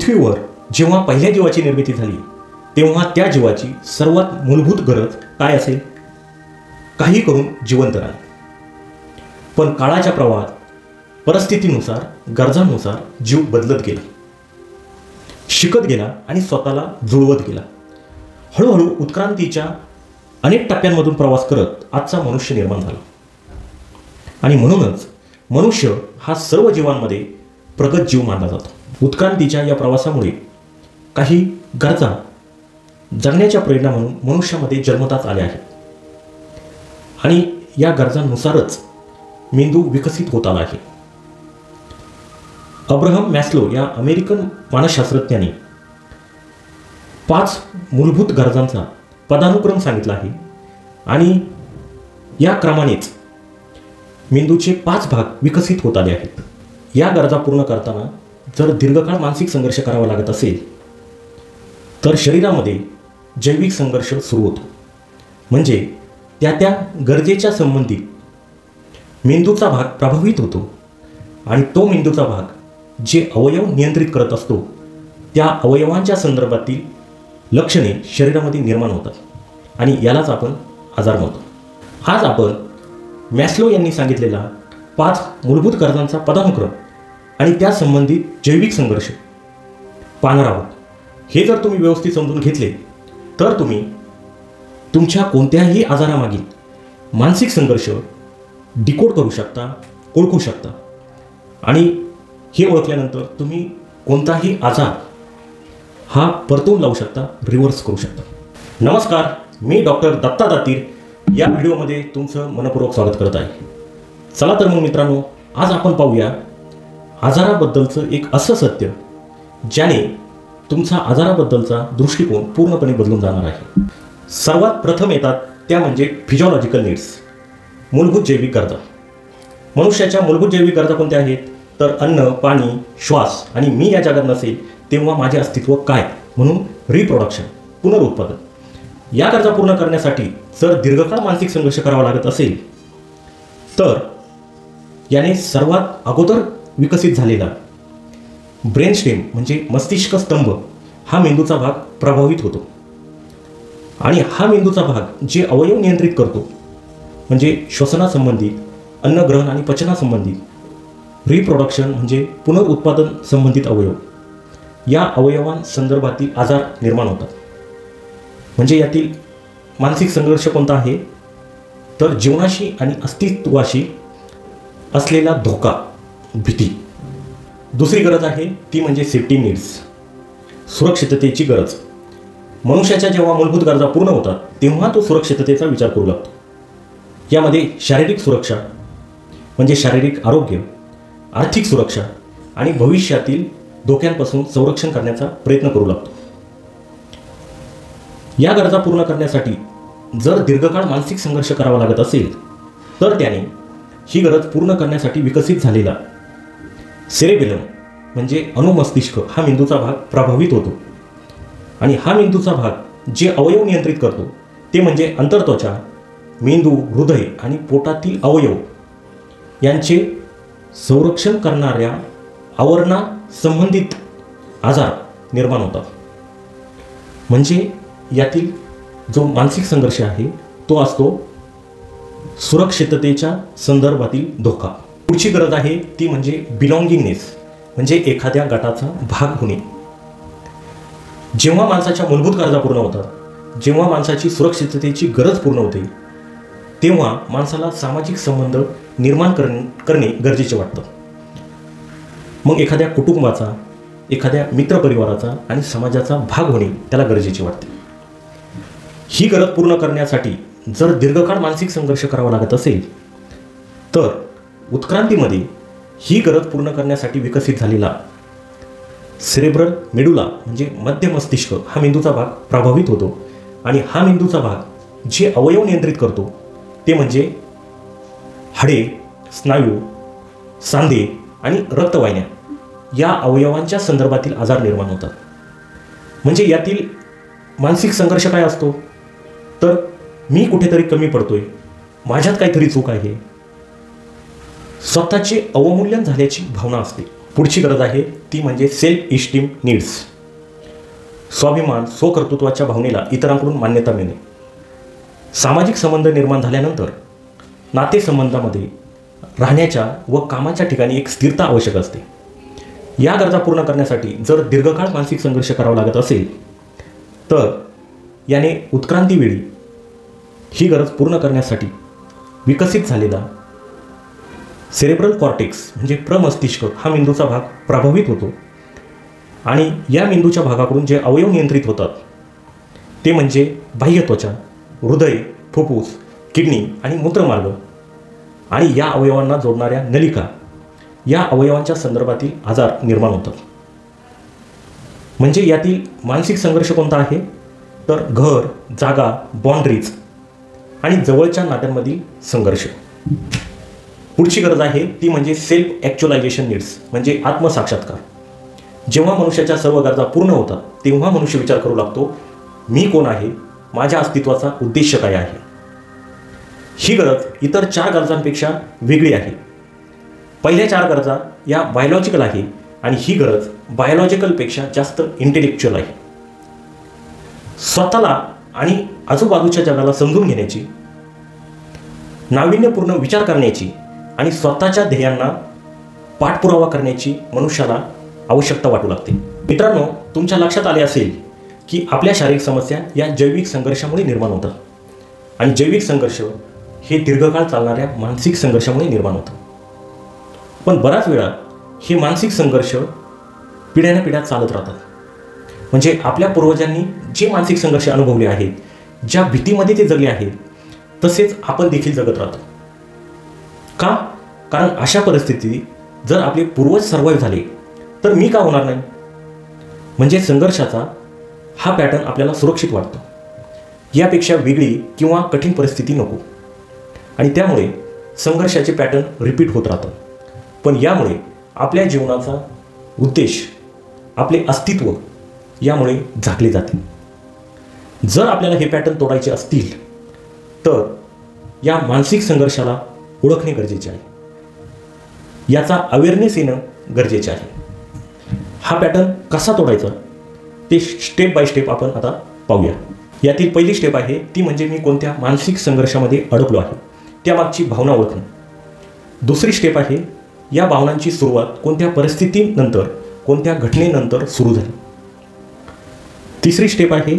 पृथ्वीवर जेव्हा पहिल्या जीवाची निर्मिती झाली तेव्हा त्या जीवाची सर्वात मूलभूत गरज काय असेल? काही करून जिवंत राहणे. पण काळाच्या प्रवाहात परिस्थितीनुसार गरजांनुसार जीव बदलत गेला, शिकत गेला आणि स्वतःला जुळवत गेला. हळूहळू उत्क्रांतीच्या अनेक टप्प्यांमधून प्रवास करत आजचा मनुष्य निर्माण झाला. आणि म्हणूनच मनुष्य हा सर्व जीवांमध्ये प्रगत जीव मानला जातो. उत्क्रांतीच्या या प्रवासामुळे काही गरजा जगण्याच्या प्रेरणा म्हणून मनुष्यामध्ये जन्मताच आल्या आहेत आणि या गरजांनुसारच मेंदू विकसित होत आला आहे. अब्राहम मॅस्लो या अमेरिकन मानसशास्त्रज्ञांनी 5 मूलभूत गरजांचा पदानुक्रम सांगितला आहे आणि या क्रमानेच मेंदूचे 5 भाग विकसित होत आले आहेत. या गरजा पूर्ण करताना जर दीर्घकाळ मानसिक संघर्ष करावा लागत असेल तर शरीरामध्ये जैविक संघर्ष सुरू होतो. म्हणजे त्या गरजेच्या संबंधित मेंदूचा भाग प्रभावित होतो आणि तो मेंदूचा भाग जे अवयव नियंत्रित करत असतो त्या अवयवांच्या संदर्भातील लक्षणे शरीरामध्ये निर्माण होतात आणि यालाच आपण आजार म्हणतो. आज आपण मॅस्लो यांनी सांगितलेला 5 मूलभूत गरजांचा पदानुक्रम आणि त्या संबंधित जैविक संघर्ष पाहणार आहोत. हे जर तुम्ही व्यवस्थित समजून घेतले तर तुम्ही तुमच्या कोणत्याही आजारामागील मानसिक संघर्ष डिकोड करू शकता, ओळखू शकता आणि हे ओळखल्यानंतर तुम्ही कोणताही आजार हा परतून लावू शकता, रिव्हर्स करू शकता. नमस्कार, मी डॉक्टर दत्ता दातीर या व्हिडिओमध्ये तुमचं मनपूर्वक स्वागत करत आहे. चला तर मग मित्रांनो, आज आपण पाहूया आजाराबद्दलचं एक असं सत्य ज्याने तुमचा आजाराबद्दलचा दृष्टिकोन पूर्णपणे बदलून जाणार आहे. सर्वात प्रथम येतात त्या म्हणजे फिजिओलॉजिकल नीड्स, मूलभूत जैविक गरजा. मनुष्याच्या मूलभूत जैविक गरजा कोणत्या आहेत? तर अन्न, पाणी, श्वास आणि मी या जगात नसेल तेव्हा माझे अस्तित्व काय म्हणून रिप्रोडक्शन, पुनरुत्पादन. या गरजा पूर्ण करण्यासाठी जर दीर्घकाळ मानसिक संघर्ष करावा लागत असेल तर याने सर्वात अगोदर विकसित झालेला ब्रेनस्टेम म्हणजे मस्तिष्क स्तंभ हा मेंदूचा भाग प्रभावित होतो. आणि हा मेंदूचा भाग जे अवयव नियंत्रित करतो म्हणजे श्वसनासंबंधित, अन्नग्रहण आणि पचनासंबंधित, रिप्रोडक्शन म्हणजे पुनरुत्पादन संबंधित अवयव, या अवयवांसंदर्भातील आजार निर्माण होतात. म्हणजे यातील मानसिक संघर्ष कोणता आहे? तर जीवनाशी आणि अस्तित्वाशी असलेला धोका, भीती. दुसरी गरज आहे ती म्हणजे सेफ्टी नीड्स, सुरक्षिततेची गरज. मनुष्याच्या जेव्हा मूलभूत गरजा पूर्ण होतात तेव्हा तो सुरक्षिततेचा विचार करू लागतो. यामध्ये शारीरिक सुरक्षा म्हणजे शारीरिक आरोग्य, आर्थिक सुरक्षा आणि भविष्यातील धोक्यांपासून संरक्षण करण्याचा प्रयत्न करू लागतो. या गरजा पूर्ण करण्यासाठी जर दीर्घकाळ मानसिक संघर्ष करावा लागत असेल तर त्याने ही गरज पूर्ण करण्यासाठी विकसित झालेला सेरेबेलम म्हणजे अनुमस्तिष्क हा मेंदूचा भाग प्रभावित होतो. आणि हा मेंदूचा भाग जे अवयव नियंत्रित करतो ते म्हणजे अंतर्त्वचा, मेंदू, हृदय आणि पोटातील अवयव यांचे संरक्षण करणाऱ्या आवरणा संबंधित आजार निर्माण होतात. म्हणजे यातील जो मानसिक संघर्ष आहे तो असतो सुरक्षिततेच्या संदर्भातील धोका. पुढची गरज आहे ती म्हणजे बिलॉंगिंगनेस म्हणजे एखाद्या गटाचा भाग होणे. जेव्हा माणसाच्या मूलभूत गरजा पूर्ण होतात, जेव्हा माणसाची सुरक्षिततेची गरज पूर्ण होते तेव्हा माणसाला सामाजिक संबंध निर्माण करणे गरजेचे वाटतं. मग एखाद्या कुटुंबाचा, एखाद्या मित्रपरिवाराचा आणि समाजाचा भाग होणे त्याला गरजेचे वाटते. ही गरज पूर्ण करण्यासाठी जर दीर्घकाळ मानसिक संघर्ष करावा लागत असेल तर उत्क्रांतीमध्ये ही गरज पूर्ण करण्यासाठी विकसित झालेला सेरेब्रल मेडुला म्हणजे मध्य मस्तिष्क हा मेंदूचा भाग प्रभावित होतो. आणि हा मेंदूचा भाग जे अवयव नियंत्रित करतो ते म्हणजे हाडे, स्नायू, सांधे आणि रक्तवाहिन्या या अवयवांच्या संदर्भातील आजार निर्माण होतात. म्हणजे यातील मानसिक संघर्ष काय असतो? तर मी कुठेतरी कमी पडतोय, माझ्यात काहीतरी चूक आहे, स्वतःचे अवमूल्यन झाल्याची भावना असते. पुढची गरज आहे ती म्हणजे सेल्फ इस्टीम नीड्स. स्वाभिमान, स्वकर्तृत्वाच्या भावनेला इतरांकडून मान्यता मिळणे. सामाजिक संबंध निर्माण झाल्यानंतर नातेसंबंधामध्ये राहण्याच्या व कामाच्या ठिकाणी एक स्थिरता आवश्यक असते. या गरजा पूर्ण करण्यासाठी जर दीर्घकाळ मानसिक संघर्ष करावा लागत असेल तर याने उत्क्रांतीवेळी ही गरज पूर्ण करण्यासाठी विकसित झालेला सेरेब्रल कॉर्टेक्स म्हणजे प्रमस्तिष्क हा मेंदूचा भाग प्रभावित होतो आणि या मेंदूच्या भागाकडून जे अवयव नियंत्रित होतात ते म्हणजे बाह्य त्वचा, हृदय, फुफ्फुस, किडनी आणि मूत्रमार्ग आणि या अवयवांना जोडणाऱ्या नलिका या अवयवांच्या संदर्भातील आजार निर्माण होतात. म्हणजे यातील मानसिक संघर्ष कोणता आहे तर घर, जागा, बाउंड्रीज आणि जवळच्या नात्यांमधील संघर्ष. पुढची गरज आहे ती म्हणजे सेल्फ ॲक्च्युअलायझेशन नीड्स म्हणजे आत्मसाक्षात्कार. जेव्हा मनुष्याच्या सर्व गरजा पूर्ण होतात तेव्हा मनुष्य विचार करू लागतो, मी कोण आहे, माझ्या अस्तित्वाचा उद्देश काय आहे. ही गरज इतर 4 गरजांपेक्षा वेगळी आहे. पहिल्या 4 गरजा या बायोलॉजिकल आहे आणि ही गरज बायोलॉजिकलपेक्षा जास्त इंटेलेक्च्युअल आहे. स्वतःला आणि आजूबाजूच्या जगाला समजून घेण्याची, नाविन्यपूर्ण विचार करण्याची आणि स्वतःच्या ध्येयांना पाठपुरावा करण्याची मनुष्याला आवश्यकता वाटू लागते. मित्रांनो, तुमच्या लक्षात आले असेल की आपल्या शारीरिक समस्या या जैविक संघर्षामुळे निर्माण होतात आणि जैविक संघर्ष हे दीर्घकाळ चालणाऱ्या मानसिक संघर्षामुळे निर्माण होतं. पण बऱ्याच वेळा हे मानसिक संघर्ष पिढ्यानपिढ्या चालत राहतात. म्हणजे आपल्या पूर्वजांनी जे मानसिक संघर्ष अनुभवले आहेत, ज्या भीतीमध्ये ते जगले आहेत, तसेच आपण देखील जगत राहतो. का? कारण अशा परिस्थितीत जर आपले पूर्वज सर्वाईव्ह झाले तर मी का होणार नाही. म्हणजे संघर्षाचा हा पॅटर्न आपल्याला सुरक्षित वाटतो. यापेक्षा वेगळी किंवा कठीण परिस्थिती नको आणि त्यामुळे संघर्षाचे पॅटर्न रिपीट होत राहतात. पण यामुळे आपल्या जीवनाचा उद्देश, आपले अस्तित्व यामुळे झाकले जाते. जर आपल्याला हे पॅटर्न तोडायचे असतील तर या मानसिक संघर्षाला ओळखणे गरजेचे आहे. याचा अवेअरनेस येणं गरजेचे आहे. हा पॅटर्न कसा तोडायचा ते स्टेप बाय स्टेप आपण आता पाहूया. यातील पहिली स्टेप आहे ती म्हणजे मी कोणत्या मानसिक संघर्षामध्ये अडकलो आहे त्यामागची भावना ओळखणं. दुसरी स्टेप आहे या भावनांची सुरुवात कोणत्या परिस्थितीनंतर, कोणत्या घटनेनंतर सुरू झाली. तिसरी स्टेप आहे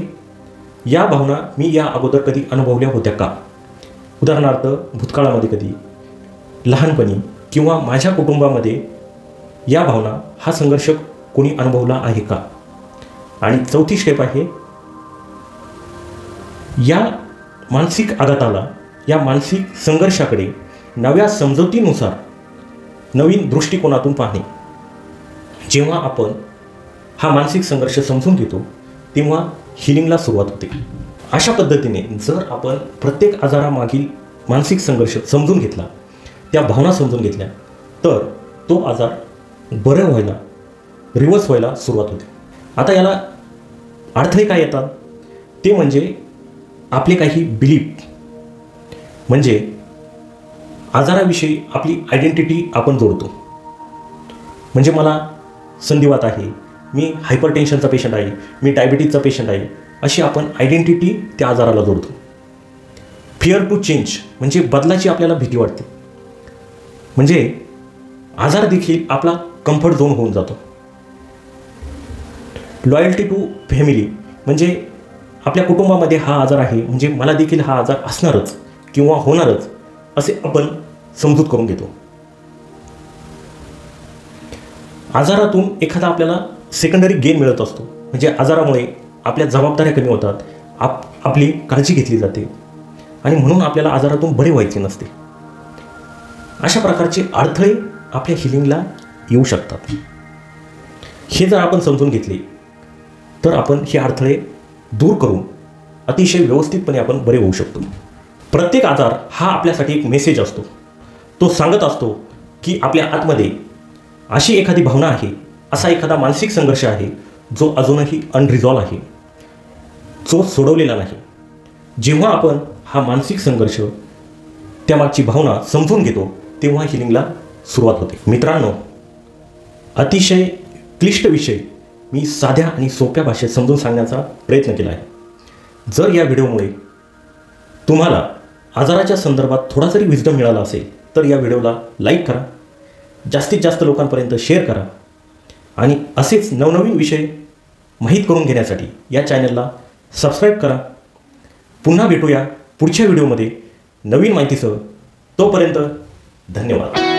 या भावना मी या अगोदर कधी अनुभवल्या होत्या का. उदाहरणार्थ भूतकाळामध्ये कधी, लहानपणी किंवा माझ्या कुटुंबामध्ये या भावना, हा संघर्ष कोणी अनुभवला आहे का. आणि चौथी स्टेप आहे या मानसिक आघाताला, या मानसिक संघर्षाकडे नव्या समजुतीनुसार नवीन दृष्टिकोनातून पाहणे. जेव्हा आपण हा मानसिक संघर्ष समजून घेतो तेव्हा हिलिंगला सुरुवात होते. अशा पद्धतीने जर आपण प्रत्येक आजारामागील मानसिक संघर्ष समजून घेतला, त्या भावना समजून घेतल्या तर तो आजार बरं व्हायला, रिवर्स व्हायला सुरुवात होते. आता याला अडथळे काय येतात ते म्हणजे आपले काही बिलीफ, म्हणजे आजाराविषयी आपली आयडेंटिटी आपण जोडतो. म्हणजे मला संधिवात आहे, मी हायपरटेन्शनचा पेशंट आहे, मी डायबिटीजचा पेशंट आहे, अशी आपण आयडेंटिटी त्या आजाराला जोडतो. फिअर टू चेंज म्हणजे बदलाची आपल्याला भीती वाटते. म्हणजे आजार देखील आपला कम्फर्ट झोन होऊन जातो. लॉयल्टी टू फॅमिली म्हणजे आपल्या कुटुंबामध्ये हा आजार आहे म्हणजे मला देखील हा आजार असणारच किंवा होणारच असे आपण समजूत करून घेतो. आजारातून एखादा आपल्याला सेकंडरी गेन मिळत असतो. म्हणजे आजारामुळे आपल्या जबाबदाऱ्या कमी होतात, आपली काळजी घेतली जाते आणि म्हणून आपल्याला आजारातून बरे व्हायचे नसते. अशा प्रकारचे अडथळे आपल्या हिलिंगला येऊ शकतात. हे जर आपण समजून घेतले तर आपण हे अडथळे दूर करून अतिशय व्यवस्थितपणे आपण बरे होऊ शकतो. प्रत्येक आजार हा आपल्यासाठी एक मेसेज असतो. तो सांगत असतो की आपल्या आतमध्ये अशी एखादी भावना आहे, असा एखादा मानसिक संघर्ष आहे जो अजूनही अनरिझॉल्व आहे, जो सोडवलेला नाही. जेव्हा आपण हा मानसिक संघर्ष, त्यामागची भावना समजून घेतो तेव्हा हिलिंगला सुरुवात होते. मित्रांनो, अतिशय क्लिष्ट विषय मी साध्या आणि सोप्या भाषेत समजून सांगण्याचा प्रयत्न केला आहे. जर या व्हिडिओमुळे तुम्हाला आजाराच्या संदर्भात थोडा जरी विज्डम मिळाला असेल तर या व्हिडिओला लाईक करा, जास्तीत जास्त लोकांपर्यंत शेअर करा आणि असेच नवनवीन विषय माहीत करून घेण्यासाठी या चॅनलला सबस्क्राईब करा. पुन्हा भेटूया पुढच्या व्हिडिओमध्ये नवीन माहितीसह. तोपर्यंत धन्यवाद.